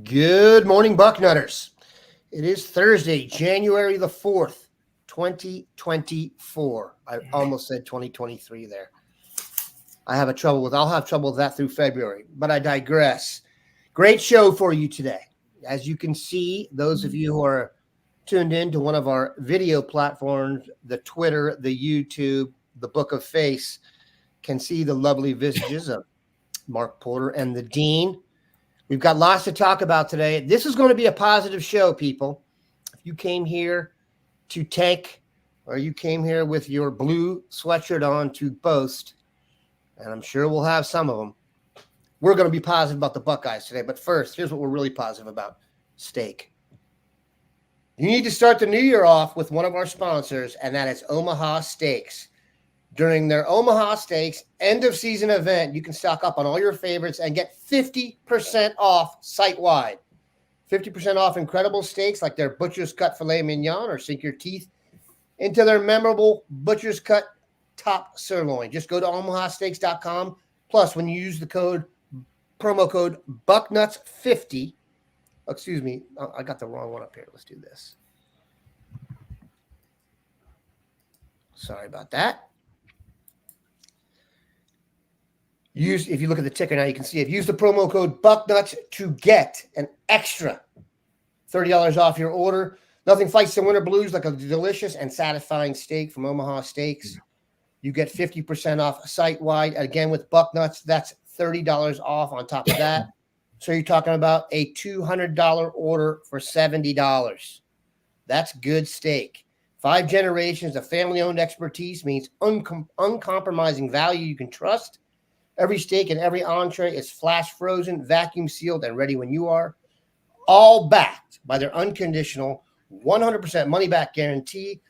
Good morning, Bucknutters. It is Thursday, January the 4th, 2024. I almost said 2023 there. I'll have trouble with that through February, but I digress. Great show for you today. As you can see, those of you who are tuned in to one of our video platforms, the Twitter, the YouTube, the Book of Face, can see the lovely visages of Mark Porter and the Dean. We've got lots to talk about today. This is going to be a positive show, people. If you came here to tank, or you came here with your blue sweatshirt on to boast, and I'm sure we'll have some of them, we're going to be positive about the Buckeyes today. But first, here's what we're really positive about: steak. You need to start the new year off with one of our sponsors, and that is Omaha Steaks. During their Omaha Steaks end-of-season event, you can stock up on all your favorites and get 50% off site-wide. 50% off incredible steaks like their Butcher's Cut Filet Mignon, or sink your teeth into their memorable Butcher's Cut Top Sirloin. Just go to omahasteaks.com. Plus, when you use the promo code Bucknuts50, excuse me, I got the wrong one up here. Let's do this. Sorry about that. If you look at the ticker now, you can see it. Use the promo code Bucknuts to get an extra $30 off your order. Nothing fights the winter blues like a delicious and satisfying steak from Omaha Steaks. You get 50% off site-wide. Again, with Bucknuts, that's $30 off on top of that. So you're talking about a $200 order for $70. That's good steak. 5 generations of family-owned expertise means uncompromising value you can trust. Every steak and every entree is flash frozen, vacuum sealed, and ready when you are. All backed by their unconditional 100% money-back guarantee.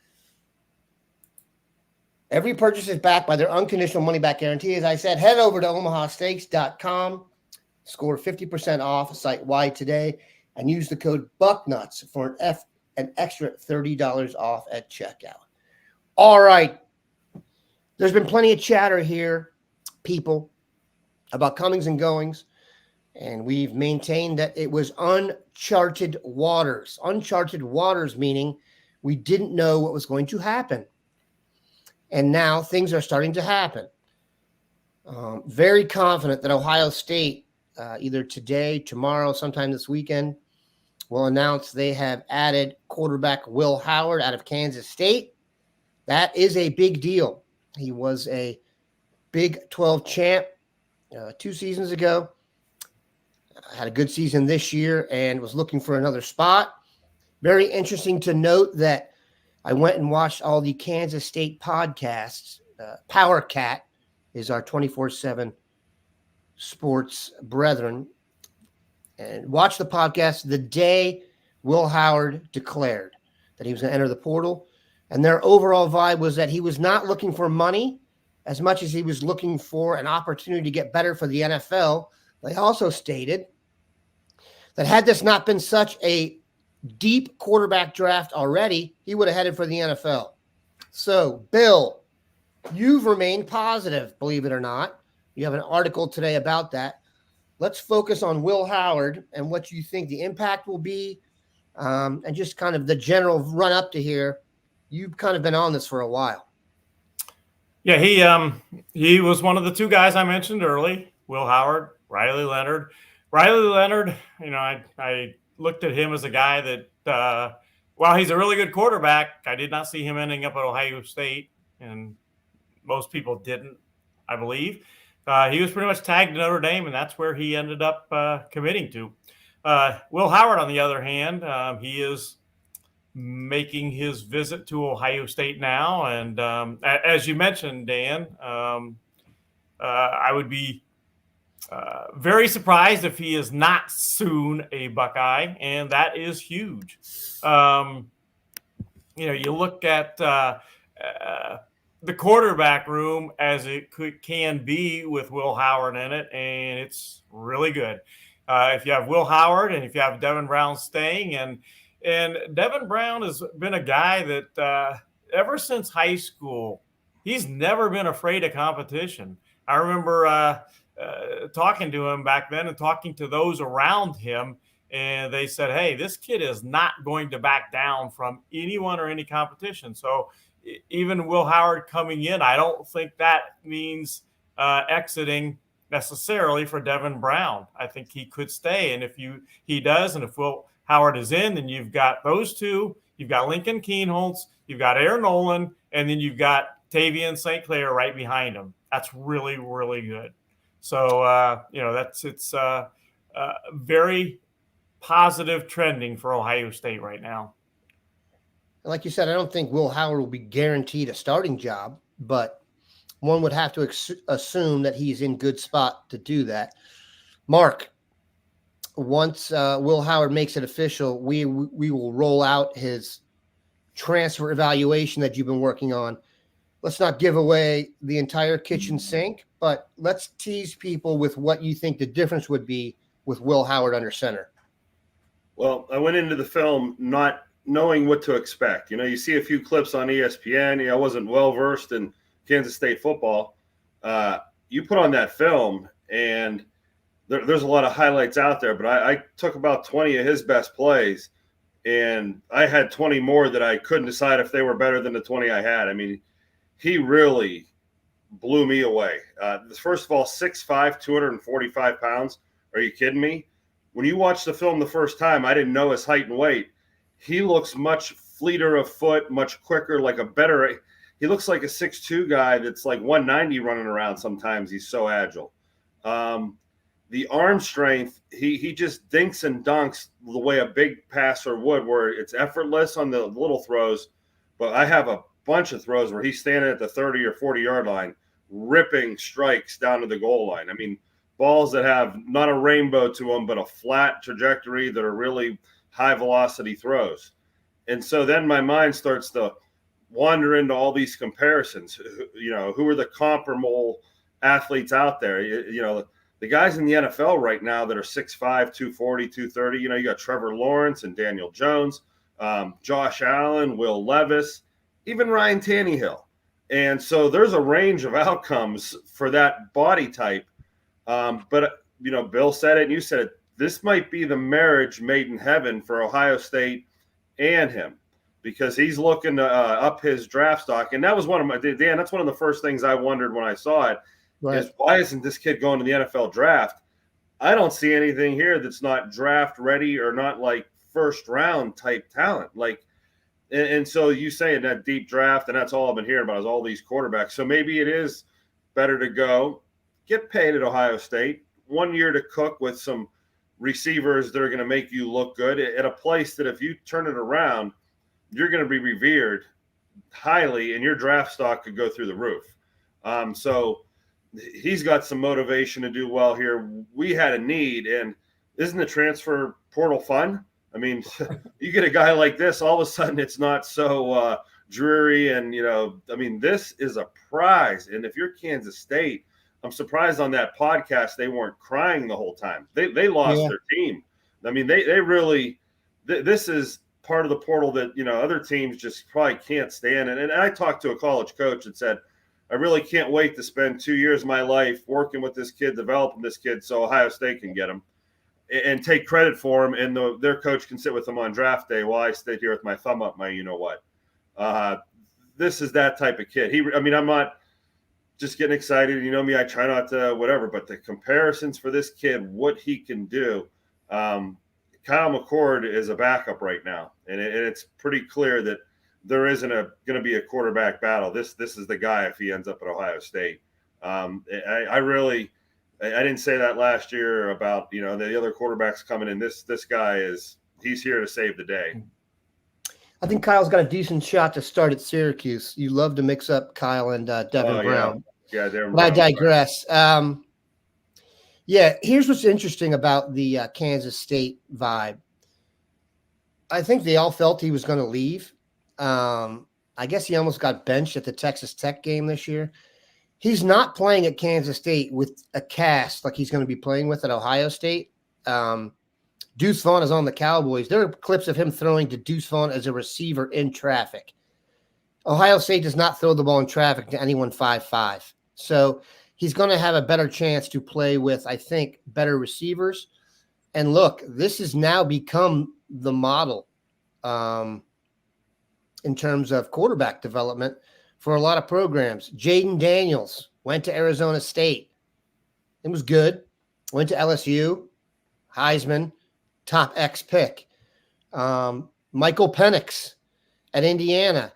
Every purchase is backed by their unconditional money-back guarantee. As I said, head over to omahasteaks.com, score 50% off site-wide today, and use the code Bucknuts for an extra $30 off at checkout. All right. There's been plenty of chatter here, people, about comings and goings, and we've maintained that it was uncharted waters. Uncharted waters meaning we didn't know what was going to happen. And now things are starting to happen. Very confident that Ohio State, either today, tomorrow, sometime this weekend, will announce they have added quarterback Will Howard out of Kansas State. That is a big deal. He was a Big 12 champ 2 seasons ago. Had a good season this year and was looking for another spot. Very interesting to note that I went and watched all the Kansas State podcasts. Power Cat is our 24/7 sports brethren. And watched the podcast the day Will Howard declared that he was going to enter the portal. And their overall vibe was that he was not looking for money as much as he was looking for an opportunity to get better for the NFL. They also stated that had this not been such a deep quarterback draft already, he would have headed for the NFL. So, Bill, you've remained positive, believe it or not. You have an article today about that. Let's focus on Will Howard and what you think the impact will be, and just kind of the general run up to here. You've kind of been on this for a while. Yeah, he was one of the 2 guys I mentioned early, Will Howard, Riley Leonard. Riley Leonard, I looked at him as a guy that, while he's a really good quarterback, I did not see him ending up at Ohio State, and most people didn't, I believe. He was pretty much tagged to Notre Dame, and that's where he ended up committing to. Will Howard, on the other hand, he is making his visit to Ohio State now. And as you mentioned, Dan, I would be very surprised if he is not soon a Buckeye, and that is huge. You look at the quarterback room as it can be with Will Howard in it, and it's really good. If you have Will Howard and if you have Devin Brown staying, and Devin Brown has been a guy that ever since high school, he's never been afraid of competition. I remember talking to him back then and talking to those around him, and they said, hey, this kid is not going to back down from anyone or any competition. So even Will Howard coming in, I don't think that means exiting necessarily for Devin Brown. I think he could stay. And if he does, and if Will Howard is in, then you've got those two. You've got Lincoln Kienholz, you've got Aaron Nolan, and then you've got Tavian St. Clair right behind him. That's really, really good. So, it's very positive trending for Ohio State right now. Like you said, I don't think Will Howard will be guaranteed a starting job, but one would have to assume that he's in good spot to do that. Mark, once Will Howard makes it official, we will roll out his transfer evaluation that you've been working on. Let's not give away the entire kitchen sink, but let's tease people with what you think the difference would be with Will Howard under center. Well, I went into the film not knowing what to expect. You see a few clips on ESPN. I wasn't well versed in Kansas State football. You put on that film, and there's a lot of highlights out there, but I took about 20 of his best plays, and I had 20 more that I couldn't decide if they were better than the 20 I had. I mean, he really blew me away. First of all, 6'5", 245 pounds. Are you kidding me? When you watch the film the first time, I didn't know his height and weight. He looks much fleeter of foot, much quicker, he looks like a 6'2" guy that's like 190 running around sometimes. He's so agile. The arm strength, he just dinks and dunks the way a big passer would, where it's effortless on the little throws. But I have a bunch of throws where he's standing at the 30 or 40-yard line, ripping strikes down to the goal line. I mean, balls that have not a rainbow to them, but a flat trajectory that are really high-velocity throws. And so then my mind starts to wander into all these comparisons. Who are the comparable athletes out there? The guys in the NFL right now that are 6'5", 240, 230, you got Trevor Lawrence and Daniel Jones, Josh Allen, Will Levis, even Ryan Tannehill. And so there's a range of outcomes for that body type. But Bill said it and you said it. This might be the marriage made in heaven for Ohio State and him, because he's looking to up his draft stock. And that was that's one of the first things I wondered when I saw it. Right. Is why isn't this kid going to the NFL draft? I don't see anything here that's not draft ready or not like first round type talent. And so you say in that deep draft, and that's all I've been hearing about is all these quarterbacks. So maybe it is better to go get paid at Ohio State 1 year to cook with some receivers that are going to make you look good at a place that if you turn it around, you're going to be revered highly and your draft stock could go through the roof. So he's got some motivation to do well here. We had a need, and isn't the transfer portal fun? I mean, you get a guy like this, all of a sudden it's not so dreary. And, this is a prize. And if you're Kansas State, I'm surprised on that podcast they weren't crying the whole time. They lost their team. I mean, they really this is part of the portal that, other teams just probably can't stand. And I talked to a college coach and said, I really can't wait to spend 2 years of my life working with this kid, developing this kid so Ohio State can get him and take credit for him. And their coach can sit with him on draft day while I stay here with my thumb up my you-know-what. This is that type of kid. I'm not just getting excited. You know me, I try not to whatever, but the comparisons for this kid, what he can do. Kyle McCord is a backup right now, and it's pretty clear that there isn't going to be a quarterback battle. This is the guy if he ends up at Ohio State. I didn't say that last year about the other quarterbacks coming in. This guy he's here to save the day. I think Kyle's got a decent shot to start at Syracuse. You love to mix up Kyle and Devin Brown. Yeah, Devin Brown. I Brown. digress. Here's what's interesting about the Kansas State vibe. I think they all felt he was going to leave. I guess he almost got benched at the Texas Tech game this year. He's not playing at Kansas State with a cast like he's going to be playing with at Ohio State. Deuce Vaughn is on the Cowboys. There are clips of him throwing to Deuce Vaughn as a receiver in traffic. Ohio State does not throw the ball in traffic to anyone 5'5". So he's going to have a better chance to play with, I think, better receivers. And look, this has now become the model in terms of quarterback development for a lot of programs. Jaden Daniels went to Arizona State. It was good. Went to LSU, Heisman, top X pick. Michael Penix at Indiana.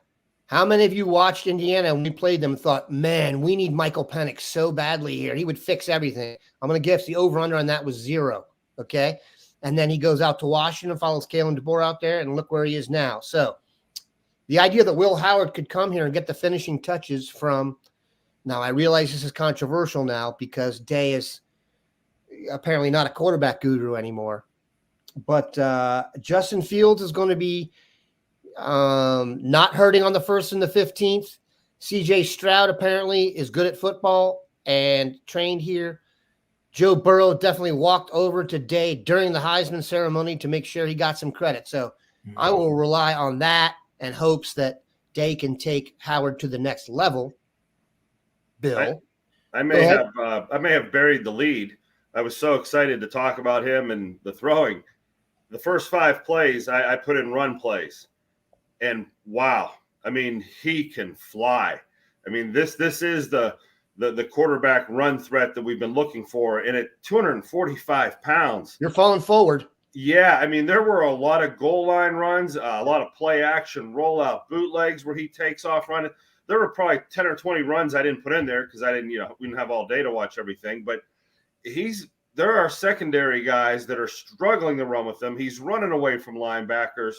How many of you watched Indiana when we played them and thought, man, we need Michael Penix so badly here. He would fix everything. I'm going to guess the over-under on that was 0, okay? And then he goes out to Washington, follows Kalen DeBoer out there, and look where he is now. So the idea that Will Howard could come here and get the finishing touches from – now I realize this is controversial now because Day is apparently not a quarterback guru anymore. But Justin Fields is going to be not hurting on the 1st and the 15th. CJ Stroud apparently is good at football and trained here. Joe Burrow definitely walked over today during the Heisman ceremony to make sure he got some credit. So I will rely on that and hopes that Day can take Howard to the next level. Bill, I may have buried the lead. I was so excited to talk about him and the throwing. The first 5 plays, I put in run plays. And wow, I mean, he can fly. I mean, this is the quarterback run threat that we've been looking for. And at 245 pounds. You're falling forward. Yeah, I mean, there were a lot of goal line runs, a lot of play action, rollout bootlegs where he takes off running. There were probably 10 or 20 runs I didn't put in there because we didn't have all day to watch everything. But there are secondary guys that are struggling to run with him. He's running away from linebackers.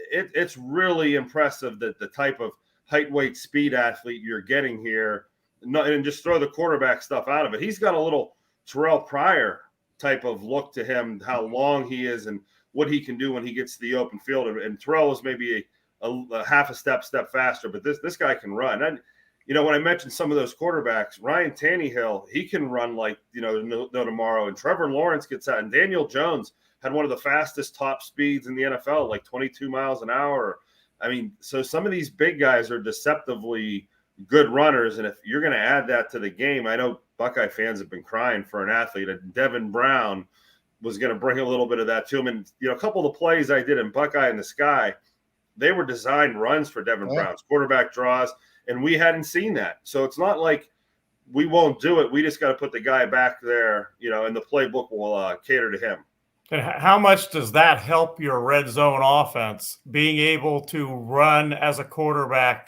It's really impressive that the type of height, weight, speed athlete you're getting here, and just throw the quarterback stuff out of it. He's got a little Terrell Pryor type of look to him, how long he is and what he can do when he gets to the open field. And Terrell is maybe a half a step faster, but this guy can run. And when I mentioned some of those quarterbacks, Ryan Tannehill, he can run like no tomorrow. And Trevor Lawrence gets out, and Daniel Jones had one of the fastest top speeds in the NFL, like 22 miles an hour. I mean, so some of these big guys are deceptively good runners, and if you're going to add that to the game, I know Buckeye fans have been crying for an athlete. Devin Brown was going to bring a little bit of that to him. And, a couple of the plays I did in Buckeye in the Sky, they were designed runs for Devin Brown's quarterback draws, and we hadn't seen that. So it's not like we won't do it. We just got to put the guy back there, and the playbook will cater to him. And how much does that help your red zone offense, being able to run as a quarterback?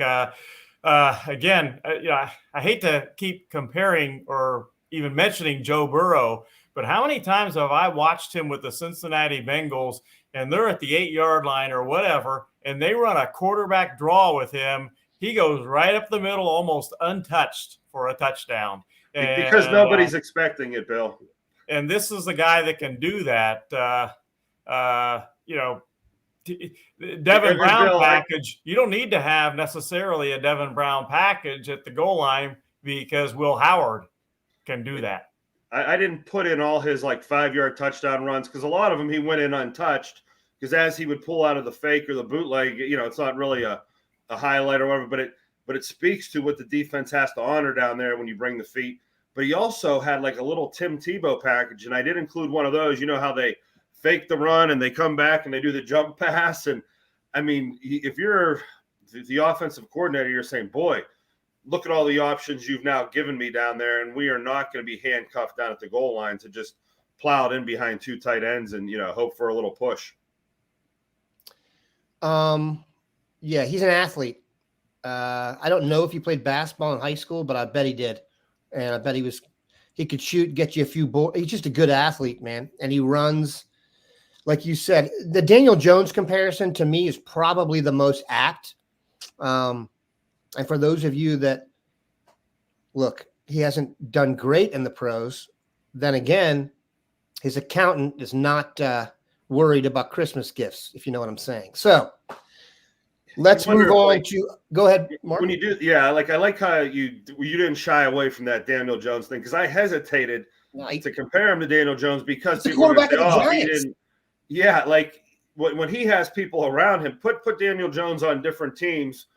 Again, I hate to keep comparing or even mentioning Joe Burrow, but how many times have I watched him with the Cincinnati Bengals and they're at the 8-yard line or whatever, and they run a quarterback draw with him? He goes right up the middle, almost untouched for a touchdown. Because nobody's expecting it, Bill. And this is the guy that can do that. Devin Brown package, you don't need to have necessarily a Devin Brown package at the goal line because Will Howard can do that. I didn't put in all his 5-yard touchdown runs because a lot of them he went in untouched because as he would pull out of the fake or the bootleg, it's not really a highlight or whatever, but it speaks to what the defense has to honor down there when you bring the feet. But he also had a little Tim Tebow package, and I did include one of those. You know how they fake the run and they come back and they do the jump pass. And, I mean, if you're the offensive coordinator, you're saying, boy, look at all the options you've now given me down there, and we are not going to be handcuffed down at the goal line to just plow it in behind 2 tight ends and, hope for a little push. Yeah, he's an athlete. I don't know if he played basketball in high school, but I bet he did. And I bet he could shoot, get you a few balls. He's just a good athlete, man. And he runs, like you said, the Daniel Jones comparison to me is probably the most apt. And for those of you that look, he hasn't done great in the pros. Then again, his accountant is not worried about Christmas gifts, if you know what I'm saying. So let's move on to go ahead, Mark. When you do, I like how you didn't shy away from that Daniel Jones thing because I hesitated to compare him to Daniel Jones because the quarterback of the Giants. When he has people around him, put Daniel Jones on different teams,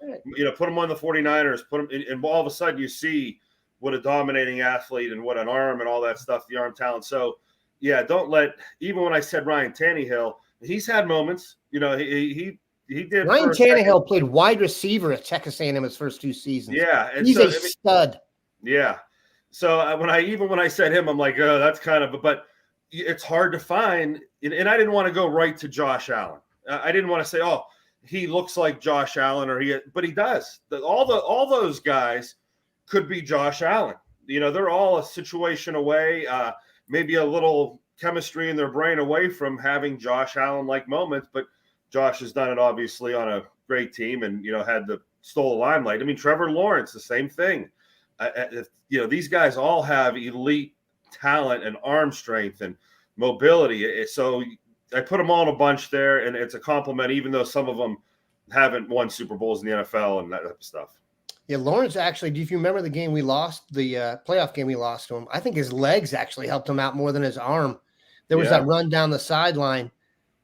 put him on the 49ers, and all of a sudden you see what a dominating athlete and what an arm and all that stuff, the arm talent. So don't let, even when I said Ryan Tannehill, he's had moments. You know, he did. Ryan Tannehill played wide receiver at Texas A&M his first 2 seasons. Yeah, and he's a stud. Yeah. So when I said him, I'm like, oh, that's kind of, but it's hard to find. And I didn't want to go right to Josh Allen. I didn't want to say, oh, he looks like Josh Allen, but he does. All those guys could be Josh Allen. You know, they're all a situation away, maybe a little chemistry in their brain away from having Josh Allen-like moments. But Josh has done it obviously on a great team, and stole the limelight. I mean, Trevor Lawrence, the same thing. These guys all have elite talent and arm strength and mobility. So I put them all in a bunch there, and it's a compliment, even though some of them haven't won Super Bowls in the NFL and that type of stuff. Yeah, Lawrence actually, do you remember the game we lost, the playoff game we lost to him? I think his legs actually helped him out more than his arm. There was that run down the sideline,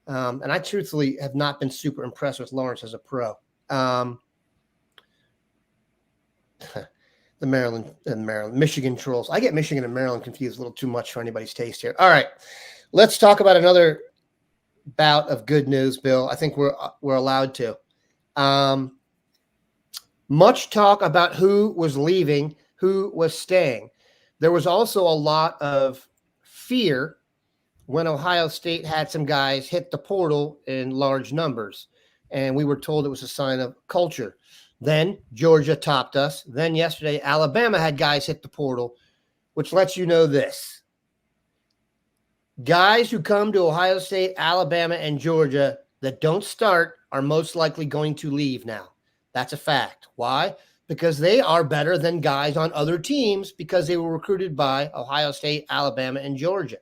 and I truthfully have not been super impressed with Lawrence as a pro. The Michigan Trolls. I get Michigan and Maryland confused a little too much for anybody's taste here. All right, let's talk about another bout of good news, Bill. I think we're allowed to. Much talk about who was leaving, who was staying. There was also a lot of fear when Ohio State had some guys hit the portal in large numbers, and we were told it was a sign of culture. Then Georgia topped us. Then yesterday, Alabama had guys hit the portal, which lets you know this. Guys who come to Ohio State, Alabama, and Georgia that don't start are most likely going to leave now. That's a fact. Why? Because they are better than guys on other teams because they were recruited by Ohio State, Alabama, and Georgia.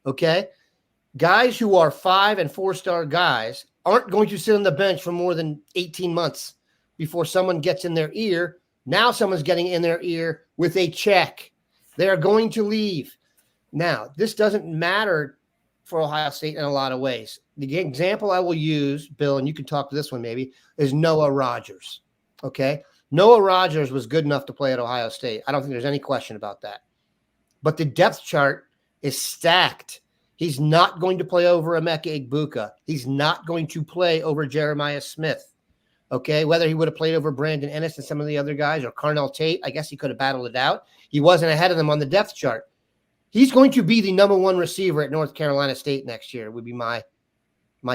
Okay? Guys who are 5- and 4-star guys aren't going to sit on the bench for more than 18 months before someone gets in their ear. Now someone's getting in their ear with a check. They are going to leave. Now, this doesn't matter for Ohio State in a lot of ways. The example I will use, Bill, and you can talk to this one maybe, is Noah Rogers. Okay? Noah Rogers was good enough to play at Ohio State. I don't think there's any question about that. But the depth chart is stacked. He's not going to play over Emeka Egbuka. He's not going to play over Jeremiah Smith. Okay, whether he would have played over Brandon Ennis and some of the other guys or Carnell Tate, I guess he could have battled it out. He wasn't ahead of them on the depth chart. He's going to be the number 1 receiver at North Carolina State next year, would be my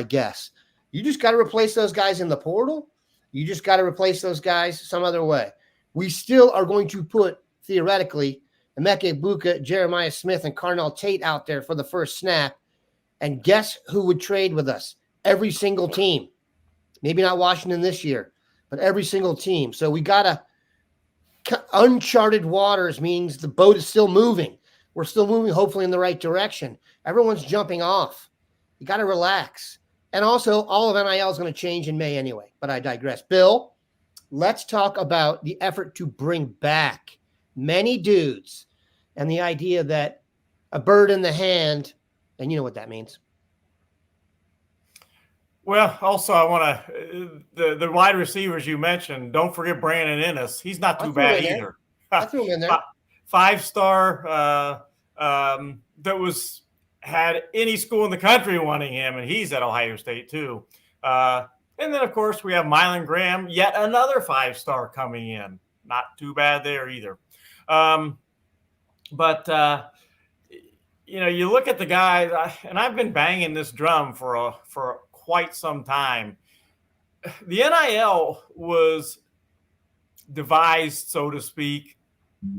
guess. You just got to replace those guys in the portal. You just got to replace those guys some other way. We still are going to put, theoretically, Emeka Egbuka, Jeremiah Smith, and Carnell Tate out there for the first snap. And guess who would trade with us? Every single team. Maybe not Washington this year, but every single team. So we got to – uncharted waters means the boat is still moving. We're still moving, hopefully, in the right direction. Everyone's jumping off. You got to relax. And also, all of NIL is going to change in May anyway, but I digress. Bill, let's talk about the effort to bring back many dudes and the idea that a bird in the hand, and you know what that means. Well, also, I want to the wide receivers you mentioned. Don't forget Brandon Ennis. He's not too bad either. I threw him in there. 5-star that had any school in the country wanting him, and he's at Ohio State too. And then, of course, we have Mylan Graham, yet another 5-star coming in. Not too bad there either. You look at the guys, and I've been banging this drum for quite some time. The NIL was devised, so to speak,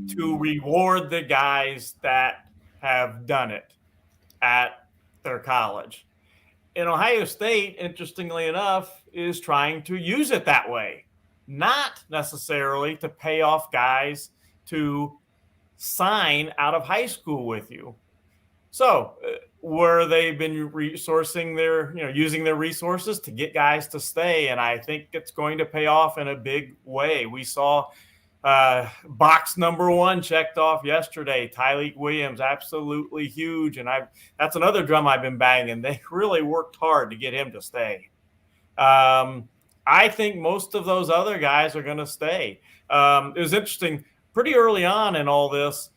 to reward the guys that have done it at their college. And Ohio State, interestingly enough, is trying to use it that way, not necessarily to pay off guys to sign out of high school with you. So where they've been using their resources to get guys to stay. And I think it's going to pay off in a big way. We saw box number 1 checked off yesterday. Tyleik Williams, absolutely huge. And that's another drum I've been banging. They really worked hard to get him to stay. I think most of those other guys are going to stay. It was interesting pretty early on in all this.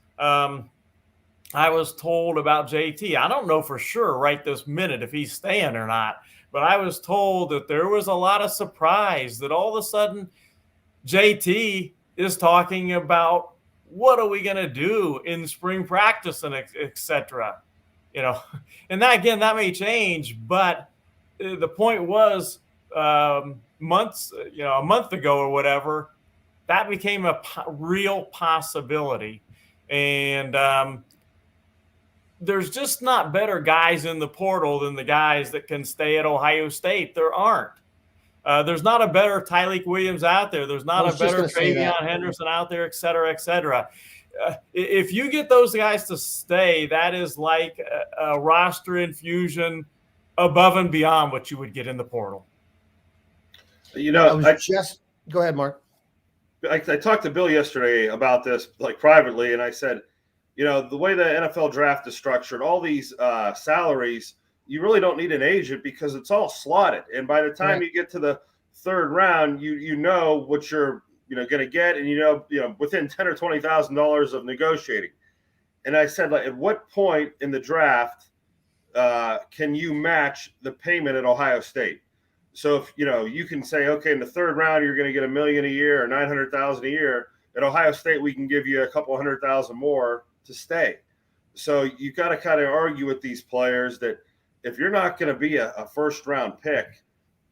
I was told about JT. I don't know for sure right this minute if he's staying or not, but I was told that there was a lot of surprise that all of a sudden JT is talking about what are we going to do in spring practice and et cetera. And that, again, that may change, but the point was a month ago or whatever, that became a real possibility. And there's just not better guys in the portal than the guys that can stay at Ohio State. There aren't. There's not a better Tyleik Williams out there. There's not a better Travion Henderson out there, et cetera, et cetera. If you get those guys to stay, that is like a roster infusion above and beyond what you would get in the portal. Go ahead, Mark. I talked to Bill yesterday about this, like privately, and I said, the way the NFL draft is structured, all these salaries, you really don't need an agent because it's all slotted. And by the time you get to the third round, you know what you're going to get, and within $10,000 or $20,000 of negotiating. And I said, like, at what point in the draft can you match the payment at Ohio State? So if you can say, okay, in the third round you're going to get $1 million a year or $900,000 a year. At Ohio State, we can give you a couple $100,000 more to stay. So you got to kind of argue with these players that if you're not going to be a first round pick,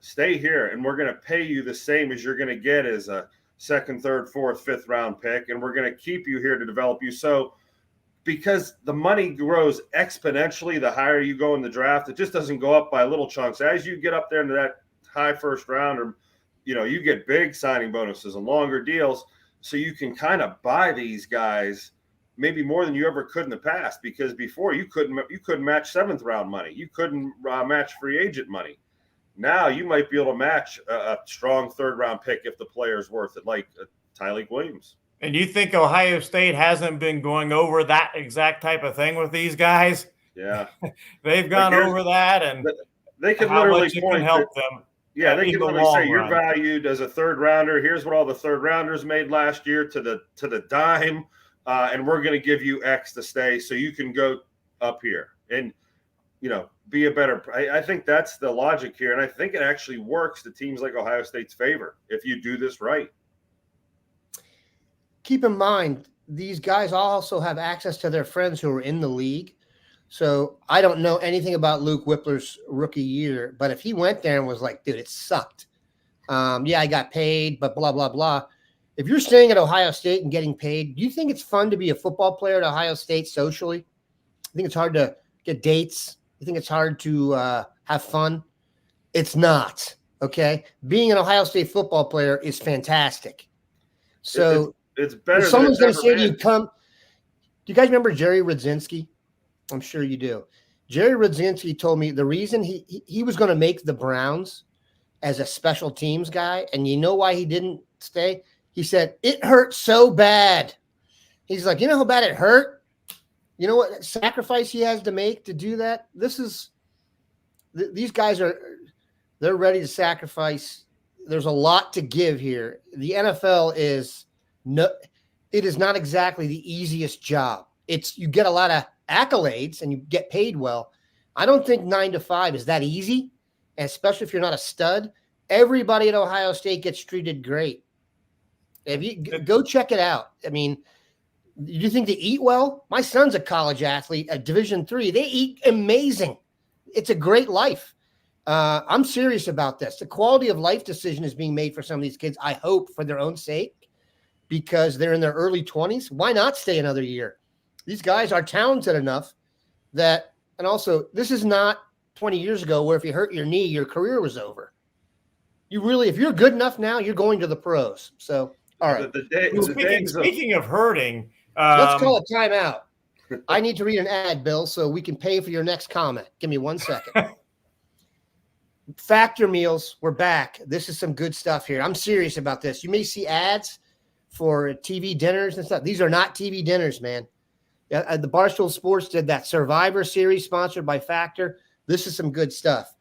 stay here, and we're going to pay you the same as you're going to get as a second, third, fourth, fifth round pick, and we're going to keep you here to develop you. So because the money grows exponentially the higher you go in the draft, it just doesn't go up by little chunks. As you get up there into that high first round, or you get big signing bonuses and longer deals, so you can kind of buy these guys maybe more than you ever could in the past, because before you couldn't match seventh round money, you couldn't match free agent money. Now you might be able to match a strong third round pick if the player's worth it, like Tyleik Williams. And you think Ohio State hasn't been going over that exact type of thing with these guys? Yeah, they've gone over that, and they can literally point help them. Yeah, they can literally say you're valued as a third rounder. Here's what all the third rounders made last year to the dime, and we're going to give you X to stay, so you can go up here and be a better. I think that's the logic here, and I think it actually works to teams like Ohio State's favor if you do this right. Keep in mind, these guys also have access to their friends who are in the league. So I don't know anything about Luke Whippler's rookie year, but if he went there and was like, dude, it sucked. I got paid, but blah, blah, blah. If you're staying at Ohio State and getting paid, do you think it's fun to be a football player at Ohio State socially? I think it's hard to get dates. You think it's hard to have fun? It's not, okay? Being an Ohio State football player is fantastic. So it's better. If someone's going to say to you, come. Do you guys remember Jerry Radzinski? I'm sure you do. Jerry Radzinski told me the reason he was going to make the Browns as a special teams guy, and you know why he didn't stay? He said, it hurt so bad. He's like, you know how bad it hurt? You know what sacrifice he has to make to do that? These guys they're ready to sacrifice. There's a lot to give here. The NFL is not exactly the easiest job. You get a lot of accolades and you get paid well. I don't think 9 to 5 is that easy, and especially if you're not a stud. Everybody at Ohio State gets treated great. If you go check it out. I mean, do you think they eat well? My son's a college athlete at Division III. They eat amazing. It's a great life. I'm serious about this. The quality of life decision is being made for some of these kids, I hope, for their own sake, because they're in their early 20s. Why not stay another year? These guys are talented enough that, and also, this is not 20 years ago where if you hurt your knee, your career was over. If you're good enough now, you're going to the pros. So, all right. Speaking of hurting, let's call a timeout. I need to read an ad, Bill, so we can pay for your next comment. Give me 1 second. Factor meals, we're back. This is some good stuff here. I'm serious about this. You may see ads for TV dinners and stuff. These are not TV dinners, man. The Barstool Sports did that Survivor Series sponsored by Factor. This is some good stuff.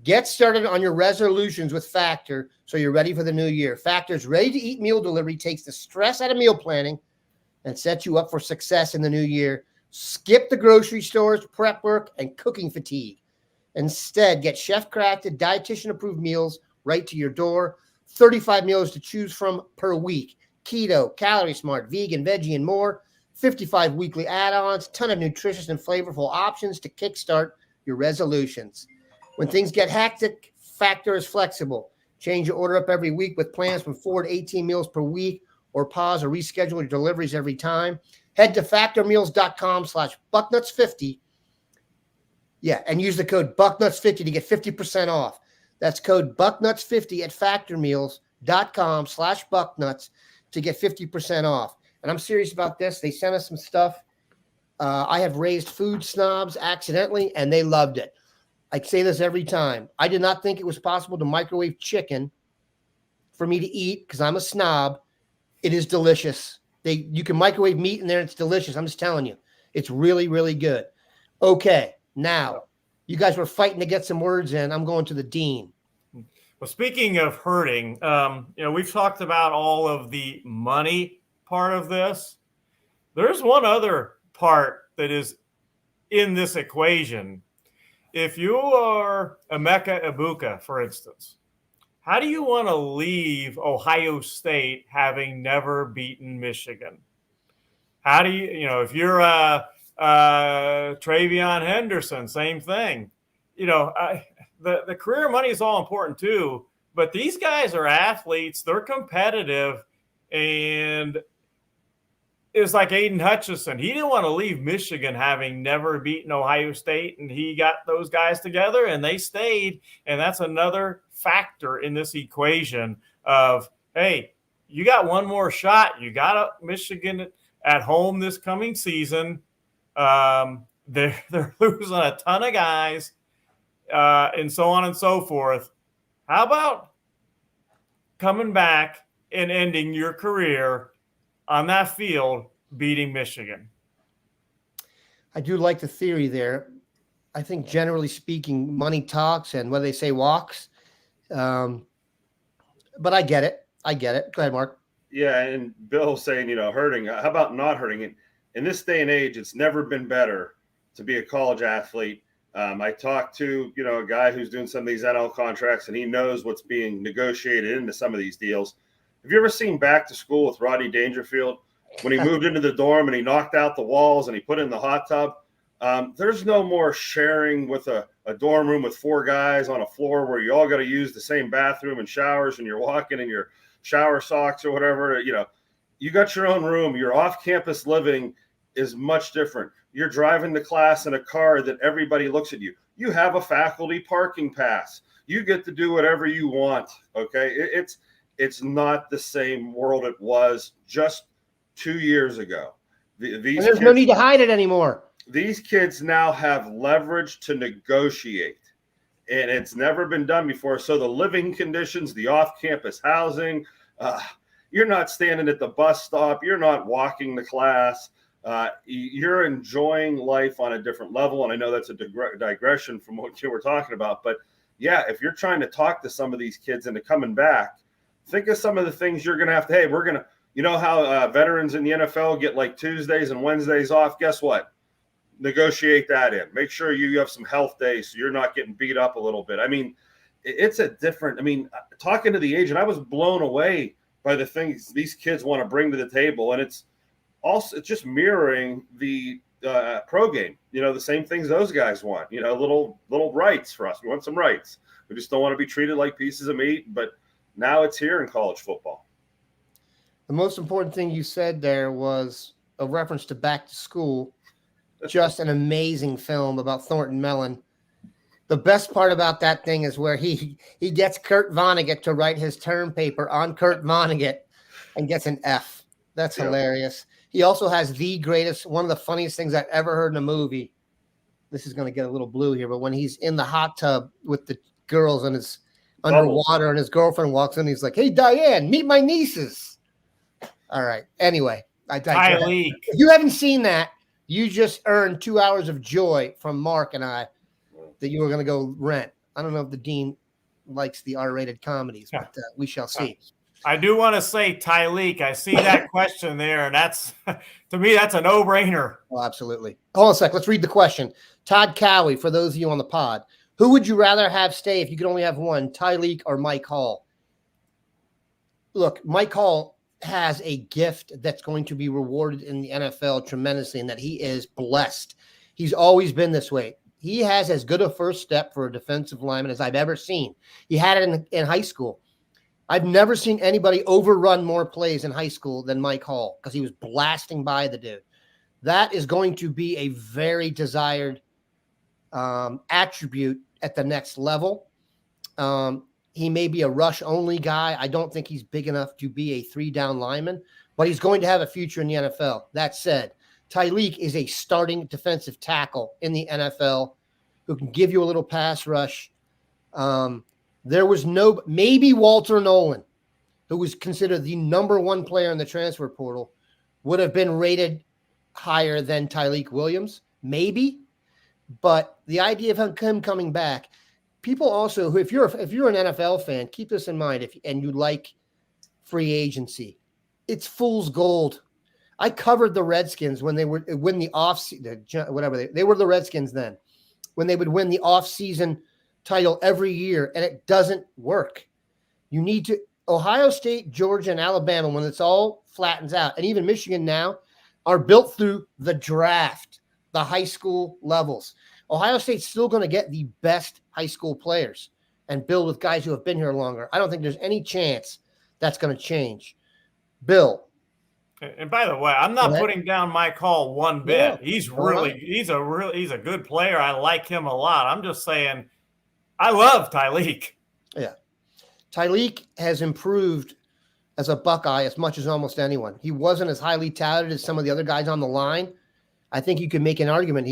Get started on your resolutions with Factor so you're ready for the new year. Factor's ready-to-eat meal delivery takes the stress out of meal planning and sets you up for success in the new year. Skip the grocery stores, prep work, and cooking fatigue. Instead, get chef-crafted, dietitian-approved meals right to your door. 35 meals to choose from per week. Keto, Calorie Smart, vegan, veggie, and more. 55 weekly add-ons, ton of nutritious and flavorful options to kickstart your resolutions. When things get hectic, Factor is flexible. Change your order up every week with plans from 4 to 18 meals per week, or pause or reschedule your deliveries every time. Head to factormeals.com/Bucknuts50. Yeah, and use the code Bucknuts50 to get 50% off. That's code Bucknuts50 at factormeals.com/Bucknuts to get 50% off. And I'm serious about this. They sent us some stuff. I have raised food snobs accidentally, and they loved it. I say this every time. I did not think it was possible to microwave chicken for me to eat because I'm a snob. It is delicious. You can microwave meat in there. It's delicious. I'm just telling you. It's really, really good. Okay, now, you guys were fighting to get some words in. I'm going to the dean. Well, speaking of hurting, we've talked about all of the money part of this. There's one other part that is in this equation. If you are Emeka Egbuka, for instance, how do you want to leave Ohio State having never beaten Michigan? How do if you're Travion Henderson, same thing. The career money is all important too, but these guys are athletes. They're competitive, and it's like Aiden Hutchinson. He didn't want to leave Michigan having never beaten Ohio State, and he got those guys together, and they stayed. And that's another factor in this equation of, hey, you got one more shot. You got Michigan at home this coming season. They're losing a ton of guys, and so on and so forth. How about coming back and ending your career on that field, beating Michigan? I do like the theory there. I think generally speaking, money talks and whether they say walks. But I get it. Go ahead, Mark. Yeah, and Bill saying, hurting. How about not hurting it? In this day and age, it's never been better to be a college athlete. I talked to, a guy who's doing some of these NL contracts, and he knows what's being negotiated into some of these deals. Have you ever seen Back to School with Rodney Dangerfield when he moved into the dorm and he knocked out the walls and he put in the hot tub? There's no more sharing with a dorm room with 4 guys on a floor where you all got to use the same bathroom and showers, and you're walking in your shower socks or whatever. You got your own room. Your off-campus living is much different. You're driving to class in a car that everybody looks at you. You have a faculty parking pass. You get to do whatever you want. Okay, it's not the same world it was just 2 years ago. There's no need to hide it anymore. These kids now have leverage to negotiate, and it's never been done before. So the living conditions, the off-campus housing, you're not standing at the bus stop. You're not walking to class. You're enjoying life on a different level. And I know that's a digression from what you were talking about. But, yeah, if you're trying to talk to some of these kids into coming back, think of some of the things you're going to have to – hey, we're going to – how veterans in the NFL get like Tuesdays and Wednesdays off? Guess what? Negotiate that in. Make sure you have some health days so you're not getting beat up a little bit. I mean, it's a different – talking to the agent, I was blown away by the things these kids want to bring to the table. And it's just mirroring the pro game, the same things those guys want, little rights for us. We want some rights. We just don't want to be treated like pieces of meat, but now it's here in college football. The most important thing you said there was a reference to Back to School. Just an amazing film about Thornton Mellon. The best part about that thing is where he gets Kurt Vonnegut to write his term paper on Kurt Vonnegut and gets an F. That's hilarious. He also has the greatest, one of the funniest things I've ever heard in a movie. This is going to get a little blue here, but when he's in the hot tub with the girls and his underwater and his girlfriend walks in, he's like, "Hey, Diane, meet my nieces." All right. Anyway, Tyleik. If you haven't seen that, you just earned 2 hours of joy from Mark and I that you were going to go rent. I don't know if the dean likes the R-rated comedies, but we shall see. I do want to say Tyleik. I see that question there, and that's to me that's a no-brainer. Oh, absolutely. Hold on a sec. Let's read the question. Todd Cowie, for those of you on the pod, who would you rather have stay if you could only have one, Tyleik or Mike Hall? Look, Mike Hall has a gift that's going to be rewarded in the NFL tremendously, and that he is blessed. He's always been this way. He has as good a first step for a defensive lineman as I've ever seen. He had it in high school. I've never seen anybody overrun more plays in high school than Mike Hall because he was blasting by the dude. That is going to be a very desired attribute at the next level. He may be a rush-only guy. I don't think he's big enough to be a 3-down lineman, but he's going to have a future in the NFL. That said, Tyleik is a starting defensive tackle in the NFL who can give you a little pass rush. There was maybe Walter Nolan, who was considered the number 1 player in the transfer portal, would have been rated higher than Tyleik Williams, maybe. But the idea of him coming back, people also who, if you're an NFL fan, keep this in mind. And you like free agency, it's fool's gold. I covered the Redskins when they would win the whatever they were the Redskins then, when they would win the offseason title every year, and it doesn't work. You need to Ohio State, Georgia, and Alabama, when it's all flattens out, and even Michigan now, are built through the draft, the high school levels. Ohio State's still going to get the best high school players and build with guys who have been here longer. I don't think there's any chance that's going to change. Bill. And by the way, I'm not putting down Mike Hall one bit. Yeah. He's a good player. I like him a lot. I'm just saying I love Tyleik. Yeah. Tyleik has improved as a Buckeye as much as almost anyone. He wasn't as highly touted as some of the other guys on the line. I think you could make an argument.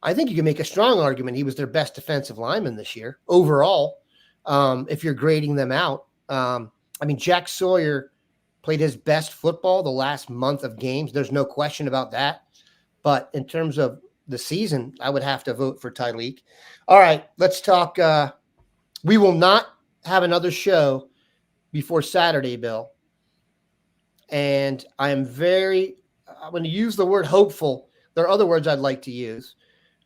I think you can make a strong argument. He was their best defensive lineman this year overall. If you're grading them out. Jack Sawyer played his best football the last month of games. There's no question about that. But in terms of the season, I would have to vote for Tyleik. All right, let's talk. We will not have another show before Saturday, Bill. And I'm going to use the word hopeful. There are other words I'd like to use.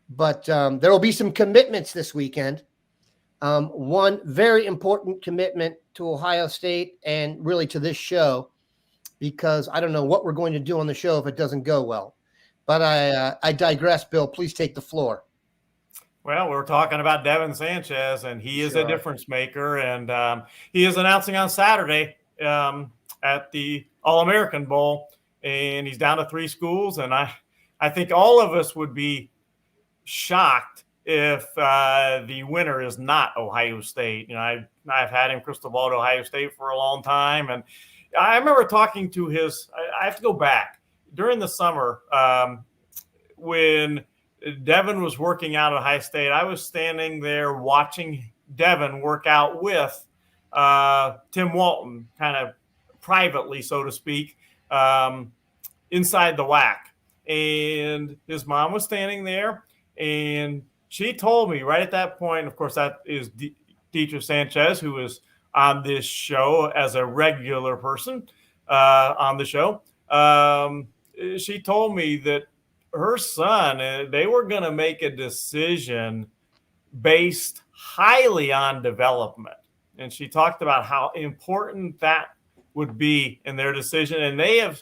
But there will be some commitments this weekend. One very important commitment to Ohio State and really to this show, because I don't know what we're going to do on the show if it doesn't go well. But I digress, Bill. Please take the floor. Well, we're talking about Devin Sanchez, and he is a difference maker. And he is announcing on Saturday at the All-American Bowl, and he's down to 3 schools. And I think all of us would be shocked if the winner is not Ohio State. You know, I've had him crystal ball to Ohio State for a long time, and I remember talking to I have to go back during the summer when Devin was working out at Ohio State. I was standing there watching Devin work out with Tim Walton, kind of privately, so to speak, inside the WAC. And his mom was standing there, and she told me right at that point, of course, that is Devin Sanchez, who is on this show as a regular person on the show. She told me that her son, they were going to make a decision based highly on development. And she talked about how important that would be in their decision. And they have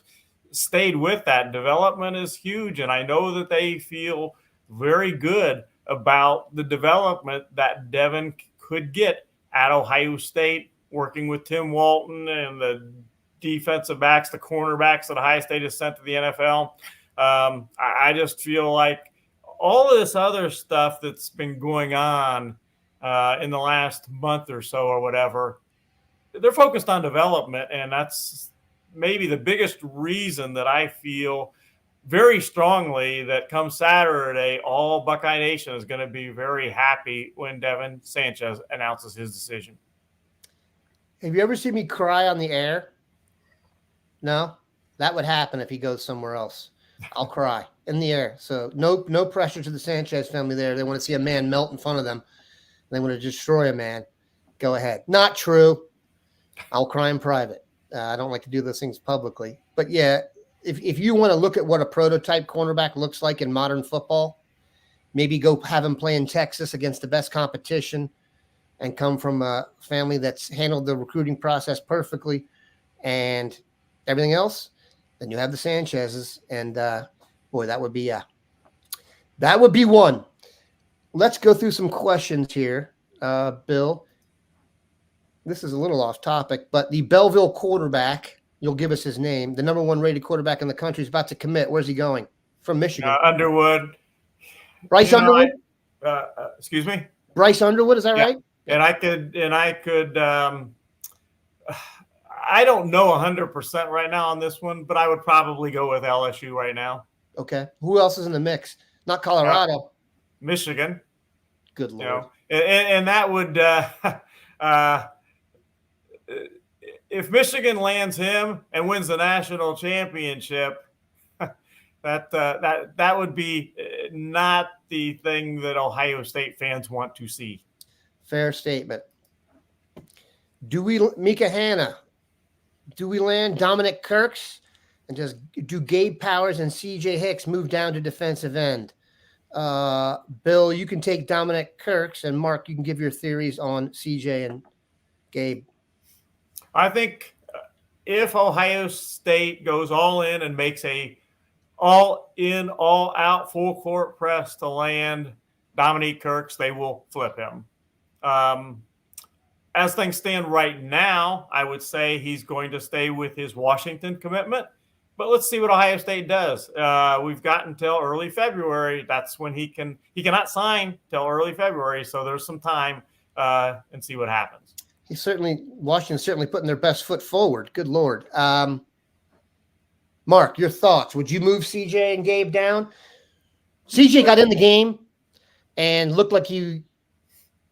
stayed with that. Development is huge. And I know that they feel very good about the development that Devin could get at Ohio State, working with Tim Walton and the defensive backs, the cornerbacks that Ohio State has sent to the NFL. I just feel like all of this other stuff that's been going on in the last month or so or whatever, they're focused on development. And that's maybe the biggest reason that I feel very strongly that come Saturday, all Buckeye Nation is going to be very happy when Devin Sanchez announces his decision. Have you ever seen me cry on the air? No? That would happen if he goes somewhere else. I'll cry in the air. So no pressure to the Sanchez family there. They want to see a man melt in front of them. They want to destroy a man. Go ahead. Not true. I'll cry in private. I don't like to do those things publicly. But, yeah, if you want to look at what a prototype cornerback looks like in modern football, maybe go have him play in Texas against the best competition and come from a family that's handled the recruiting process perfectly and everything else, then you have the Sanchez's. And, boy, that would be one. Let's go through some questions here, Bill. This is a little off topic, but the Belleville quarterback, you'll give us his name, the number 1 rated quarterback in the country, is about to commit. Where's he going? From Michigan. Underwood. Bryce Underwood? Excuse me? Bryce Underwood, is that right? And I could I don't know 100% right now on this one, but I would probably go with LSU right now. Okay. Who else is in the mix? Not Colorado. Michigan. Good Lord. You know, and that would if Michigan lands him and wins the national championship, that would be not the thing that Ohio State fans want to see. Fair statement. Mika Hanna, do we land Dominic Kirks, and do Gabe Powers and CJ Hicks move down to defensive end? Bill, you can take Dominic Kirks, and Mark, you can give your theories on CJ and Gabe. I think if Ohio State goes all in and makes a all in, all out, full court press to land Dominique Kirks, they will flip him. As things stand right now, I would say he's going to stay with his Washington commitment, but let's see what Ohio State does. We've got until early February. That's when he cannot sign till early February. So there's some time and see what happens. Washington's certainly putting their best foot forward. Good Lord. Mark, your thoughts. Would you move CJ and Gabe down? CJ got in the game and looked like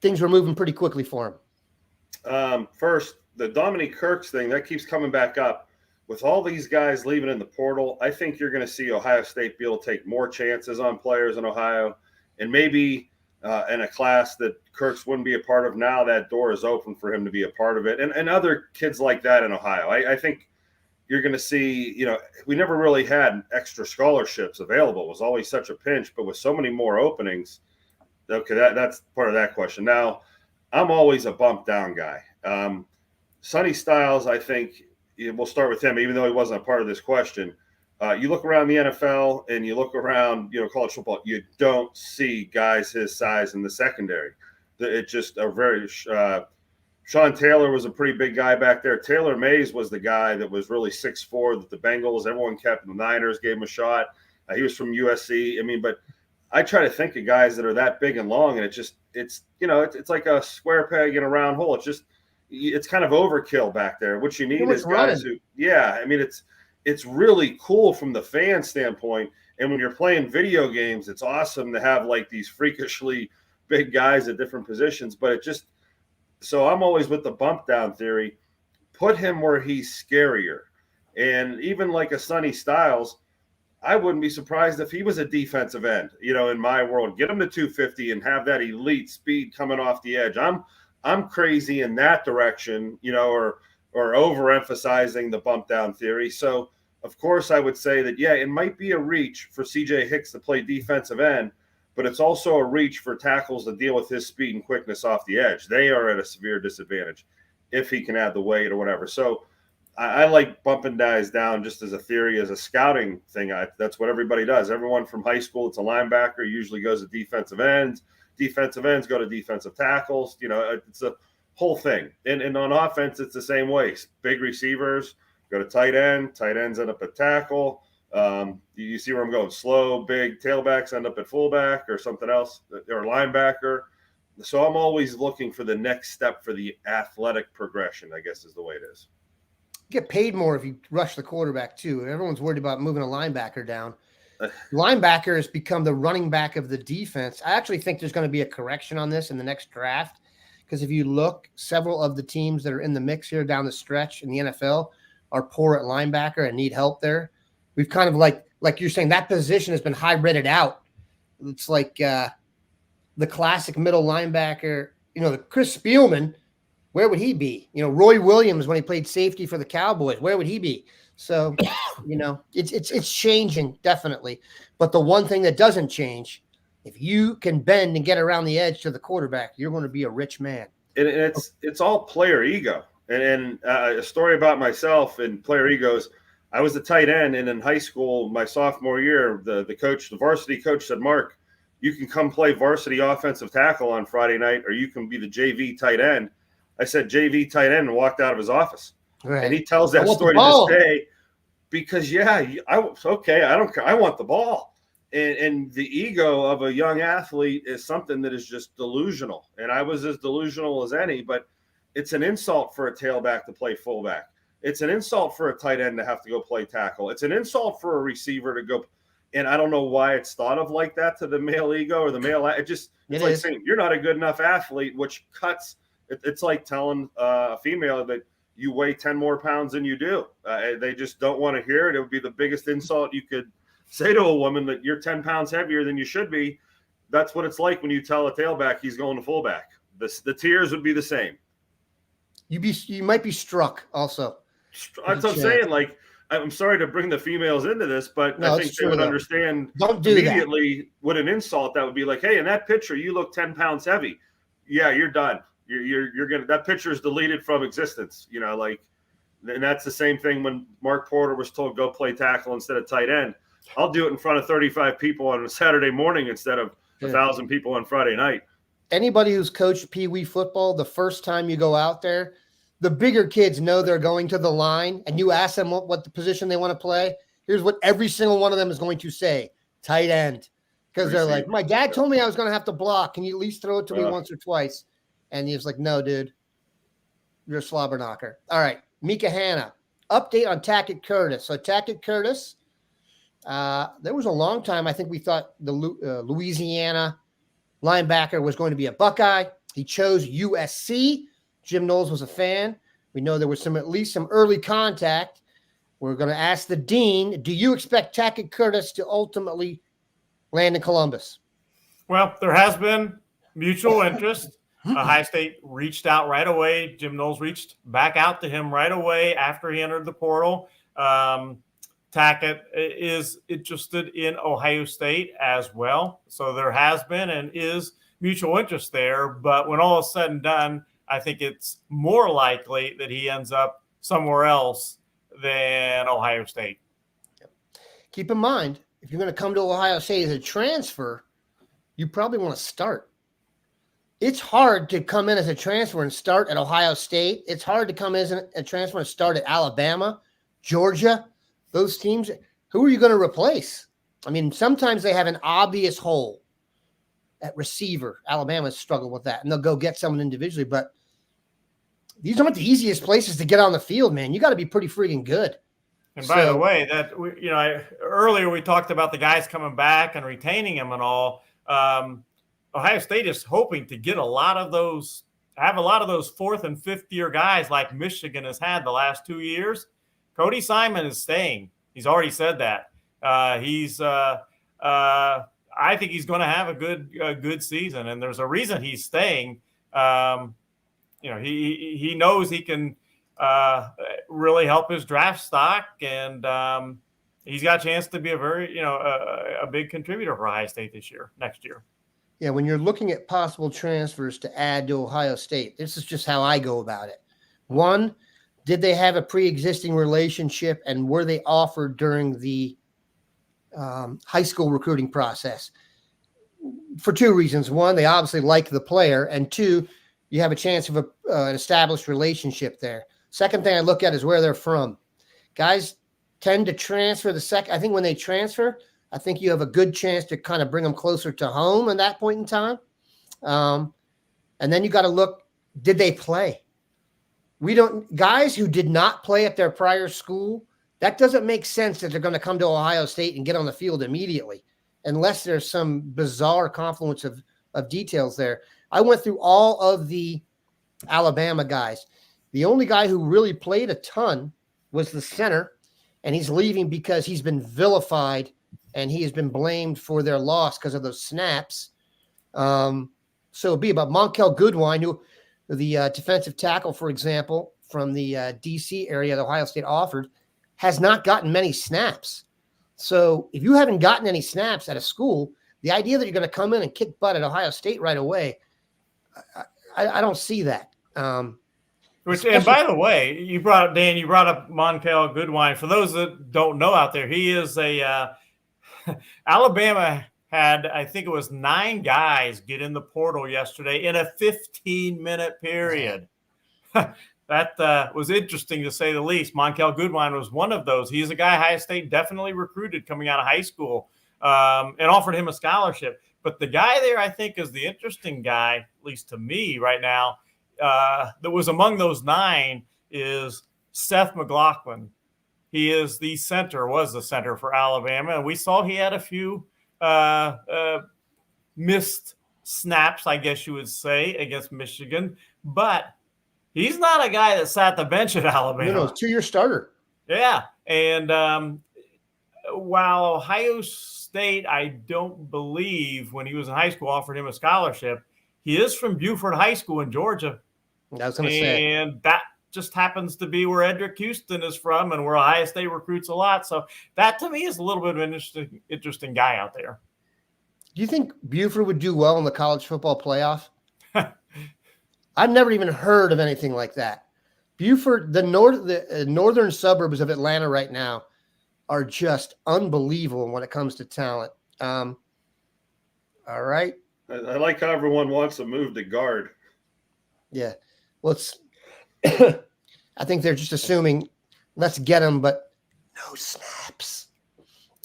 things were moving pretty quickly for him. First, the Dominique Kirks thing, that keeps coming back up. With all these guys leaving in the portal, I think you're going to see Ohio State be able to take more chances on players in Ohio. And maybe in a class that Kirks wouldn't be a part of now, that door is open for him to be a part of it. And other kids like that in Ohio. I think you're going to see, we never really had extra scholarships available. It was always such a pinch, but with so many more openings, okay, that's part of that question. Now, I'm always a bump down guy. Sonny Styles, I think we'll start with him, even though he wasn't a part of this question. You look around the NFL and you look around, college football, you don't see guys his size in the secondary. It just a very Sean Taylor was a pretty big guy back there. Taylor Mays was the guy that was really 6'4", that the Bengals, everyone kept, the Niners gave him a shot. He was from USC. But I try to think of guys that are that big and long, and it's like a square peg in a round hole. It's kind of overkill back there. What you need is guys who, it's really cool from the fan standpoint. And when you're playing video games, it's awesome to have like these freakishly big guys at different positions. But so I'm always with the bump down theory. Put him where he's scarier. And even like a Sonny Styles, I wouldn't be surprised if he was a defensive end, in my world. Get him to 250 and have that elite speed coming off the edge. I'm crazy in that direction, or overemphasizing the bump down theory. So, of course, I would say that, it might be a reach for CJ Hicks to play defensive end, but it's also a reach for tackles to deal with his speed and quickness off the edge. They are at a severe disadvantage if he can add the weight or whatever. So I like bumping guys down just as a theory, as a scouting thing. That's what everybody does. Everyone from high school, it's a linebacker, usually goes to defensive ends. Defensive ends go to defensive tackles. It's a whole thing. And on offense, it's the same way. Big receivers go to tight end. Tight ends end up at tackle. You see where I'm going. Slow, big tailbacks end up at fullback or something else, or linebacker. So I'm always looking for the next step for the athletic progression, I guess is the way it is. You get paid more if you rush the quarterback, too. Everyone's worried about moving a linebacker down. Linebacker has become the running back of the defense. I actually think there's going to be a correction on this in the next draft, because if you look, several of the teams that are in the mix here down the stretch in the NFL are poor at linebacker and need help there. We've kind of like you're saying, that position has been hybrided out. It's like the classic middle linebacker. The Chris Spielman where would he be? Roy Williams, when he played safety for the Cowboys, where would he be? So, it's changing, definitely. But the one thing that doesn't change, if you can bend and get around the edge to the quarterback, you're going to be a rich man. And it's all player ego. And a story about myself and player egos. I was a tight end, and in high school, my sophomore year, the varsity coach said, "Mark, you can come play varsity offensive tackle on Friday night, or you can be the JV tight end." I said JV tight end and walked out of his office. Right. And he tells that story to this day because, I don't care. I want the ball. And the ego of a young athlete is something that is just delusional. And I was as delusional as any, but it's an insult for a tailback to play fullback. It's an insult for a tight end to have to go play tackle. It's an insult for a receiver to go. And I don't know why it's thought of like that to the male ego or the male. It's like saying you're not a good enough athlete, which cuts. It's like telling a female that you weigh 10 more pounds than you do. They just don't want to hear it. It would be the biggest insult you could say to a woman, that you're 10 pounds heavier than you should be. That's what it's like when you tell a tailback he's going to fullback. The tears would be the same. You might be struck also. That's what I'm saying. Like, I'm sorry to bring the females into this, but I think they would understand immediately what an insult that would be. Like, hey, in that picture, you look 10 pounds heavy. Yeah, you're done. You're gonna, that picture is deleted from existence. And that's the same thing when Mark Porter was told go play tackle instead of tight end. I'll do it in front of 35 people on a Saturday morning instead of 1,000 people on Friday night. Anybody who's coached Pee Wee football, the first time you go out there, the bigger kids know they're going to the line, and you ask them what the position they want to play. Here's what every single one of them is going to say: tight end. Because they're like, my dad told me I was going to have to block. Can you at least throw it to me once or twice? And he was like, no, dude, you're a slobber knocker. All right, Mika Hanna, update on Tackett Curtis. So Tackett Curtis, there was a long time I think we thought the Louisiana linebacker was going to be a Buckeye. He chose USC. Jim Knowles was a fan. We know there was at least some early contact. We're going to ask the dean, do you expect Tackett Curtis to ultimately land in Columbus? Well, there has been mutual interest. Ohio State reached out right away. Jim Knowles reached back out to him right away after he entered the portal. Tackett is interested in Ohio State as well. So there has been and is mutual interest there. But when all is said and done, I think it's more likely that he ends up somewhere else than Ohio State. Keep in mind, if you're going to come to Ohio State as a transfer, you probably want to start. It's hard to come in as a transfer and start at Ohio State. It's hard to come in as a transfer and start at Alabama, Georgia, those teams. Who are you going to replace? I mean, sometimes they have an obvious hole at receiver. Alabama's struggled with that, and they'll go get someone individually. But these aren't the easiest places to get on the field, man. You got to be pretty freaking good. And by the way, earlier we talked about the guys coming back and retaining them and all. Ohio State is hoping to get have a lot of those 4th and 5th year guys like Michigan has had the last 2 years. Cody Simon is staying. He's already said that. I think he's going to have a good season, and there's a reason he's staying. He knows he can really help his draft stock, and he's got a chance to be a big contributor for Ohio State next year. Yeah, when you're looking at possible transfers to add to Ohio State, this is just how I go about it. One, did they have a pre-existing relationship, and were they offered during the high school recruiting process? For 2 reasons. One, they obviously like the player, and 2, you have a chance of an established relationship there. Second thing I look at is where they're from. Guys tend to transfer I think when they transfer, I think you have a good chance to kind of bring them closer to home at that point in time. And then you got to look, did they play? Guys who did not play at their prior school, that doesn't make sense that they're going to come to Ohio State and get on the field immediately, unless there's some bizarre confluence of details there. I went through all of the Alabama guys. The only guy who really played a ton was the center, and he's leaving because he's been vilified and he has been blamed for their loss because of those snaps. So it'd be about Monkel Goodwine, The defensive tackle, for example, from the D.C. area that Ohio State offered, has not gotten many snaps. So if you haven't gotten any snaps at a school, the idea that you're going to come in and kick butt at Ohio State right away, I don't see that. And by the way, you brought up Montel Goodwine. For those that don't know out there, he is Alabama had, I think it was 9 guys get in the portal yesterday in a 15-minute period. That was interesting to say the least. Montel Goodwine was one of those. He's a guy Ohio State definitely recruited coming out of high school and offered him a scholarship. But the guy there, I think, is the interesting guy, at least to me right now, that was among those 9 is Seth McLaughlin. He is was the center for Alabama. And we saw he had a few missed snaps, I guess you would say, against Michigan. But he's not a guy that sat the bench at Alabama. No, 2-year starter. Yeah. And while Ohio State, I don't believe when he was in high school offered him a scholarship, he is from Buford High School in Georgia. I was going to say. And that just happens to be where Edric Houston is from and where Ohio State recruits a lot. So that to me is a little bit of an interesting guy out there. Do you think Buford would do well in the college football playoff? I've never even heard of anything like that. Buford, the northern suburbs of Atlanta right now are just unbelievable when it comes to talent. All right. I like how everyone wants to move to guard. Yeah. Well, I think they're just assuming let's get them, but no snaps.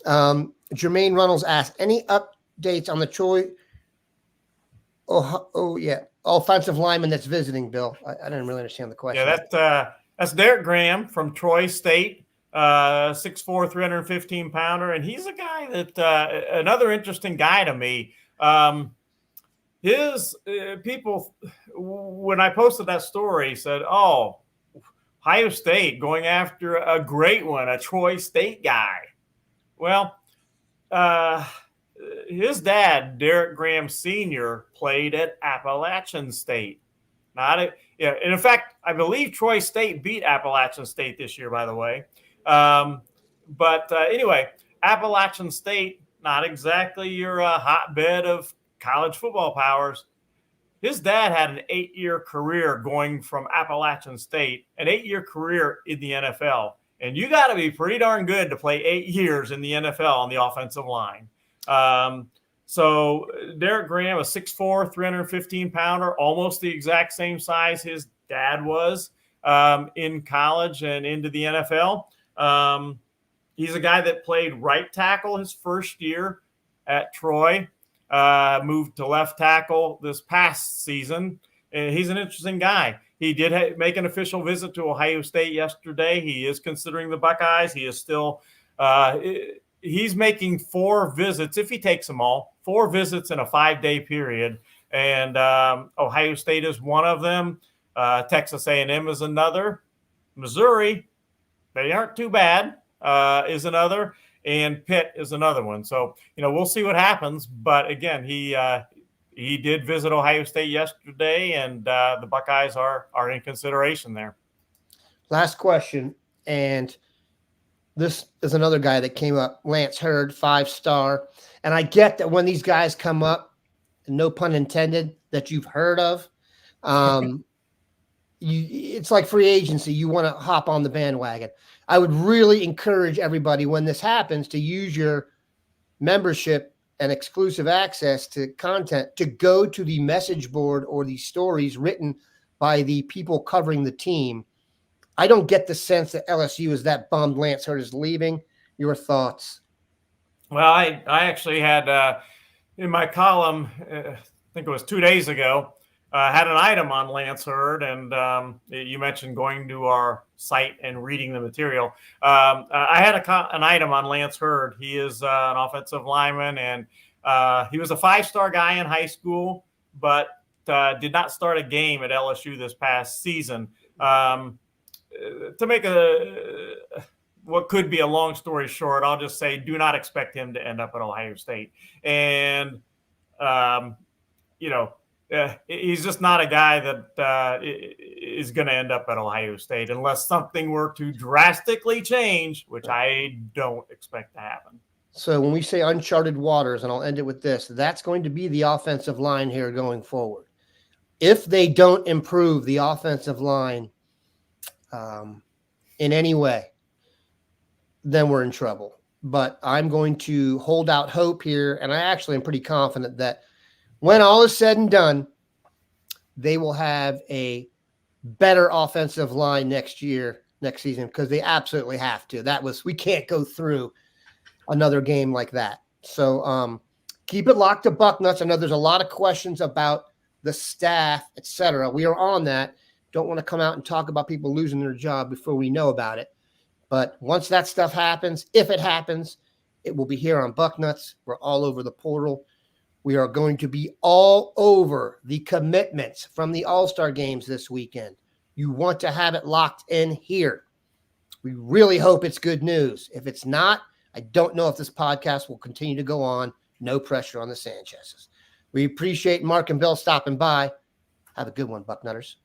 Jermaine Runnels asked, any updates on the Troy? Oh yeah. Offensive lineman that's visiting, Bill. I didn't really understand the question. Yeah, that's Derek Graham from Troy State, 6'4", 315-pounder. And he's a guy that another interesting guy to me. His people, when I posted that story, said, oh, Ohio State going after a great one, a Troy State guy. Well, his dad, Derek Graham Sr., played at Appalachian State. And in fact, I believe Troy State beat Appalachian State this year, by the way. But anyway, Appalachian State, not exactly your hotbed of college football powers. His dad had an 8-year career going from Appalachian State, an 8-year career in the NFL. And you got to be pretty darn good to play 8 years in the NFL on the offensive line. So Derek Graham, a 6'4", 315-pounder, almost the exact same size his dad was in college and into the NFL. He's a guy that played right tackle his first year at Troy, moved to left tackle this past season. And he's an interesting guy. He did make an official visit to Ohio State yesterday. He is considering the Buckeyes. He is still he's making 4 visits, if he takes them all, 4 visits in a 5-day period. And Ohio State is one of them. Texas A&M is another. Missouri, they aren't too bad, is another. And Pitt is another one. So, we'll see what happens. But again, he did visit Ohio State yesterday, and the Buckeyes are in consideration there. Last question, and this is another guy that came up, Lance Hurd, 5-star. And I get that when these guys come up, no pun intended, that you've heard of, it's like free agency. You want to hop on the bandwagon. I would really encourage everybody when this happens to use your membership and exclusive access to content to go to the message board or the stories written by the people covering the team. I don't get the sense that LSU is that bummed Lance Hurd is leaving. Your thoughts? Well, I actually had in my column, I think it was 2 days ago, had an item on Lance Hurd, and you mentioned going to our site and reading the material. I had an item on Lance Hurd. He is an offensive lineman, and he was a 5-star guy in high school, but did not start a game at LSU this past season. To make what could be a long story short, I'll just say do not expect him to end up at Ohio State. And, he's just not a guy that is going to end up at Ohio State unless something were to drastically change, which I don't expect to happen. So when we say uncharted waters, and I'll end it with this, that's going to be the offensive line here going forward. If they don't improve the offensive line in any way, then we're in trouble. But I'm going to hold out hope here, and I actually am pretty confident that when all is said and done, they will have a better offensive line next season, because they absolutely have to. We can't go through another game like that. So keep it locked to Bucknuts. I know there's a lot of questions about the staff, etc. We are on that. Don't want to come out and talk about people losing their job before we know about it. But once that stuff happens, if it happens, it will be here on Bucknuts. We're all over the portal. We are going to be all over the commitments from the All-Star games this weekend. You want to have it locked in here. We really hope it's good news. If it's not, I don't know if this podcast will continue to go on. No pressure on the Sanchez's. We appreciate Mark and Bill stopping by. Have a good one, Bucknutters.